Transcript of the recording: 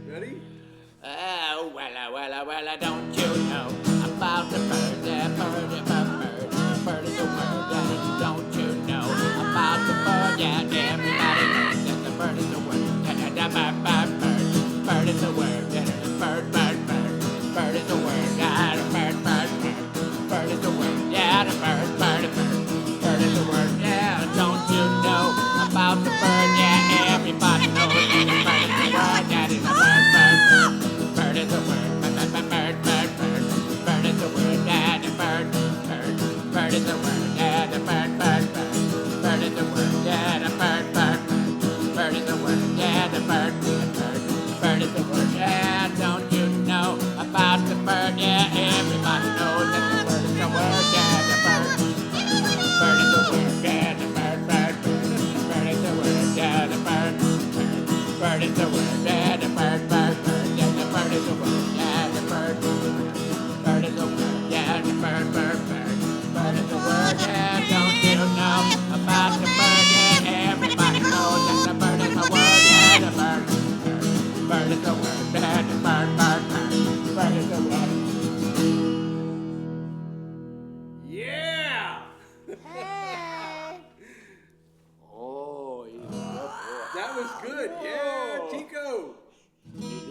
Ready? Well, don't you know about the bird? Yeah, bird, bird is a word. Yeah, don't you know about the bird? Yeah, everybody knows that the bird is a word. Yeah, bird is a word. Yeah, bird is a word. Yeah, bird is a word. Yeah, bird is a word. Yeah, don't you know about the bird? Yeah, everybody knows that the bird is a word. Yeah, it's a bird. Bird is a word. Bird is a word. Yeah, the bird is a word. Yeah, the bird is a word. Yeah, the bird is a word. Yeah, the bird is a word. Yeah, don't you know about the bird? Yeah, everybody knows that the bird is a word. Yeah, the bird is a word. Yeah, the bird is a word. Yeah, the bird is a word.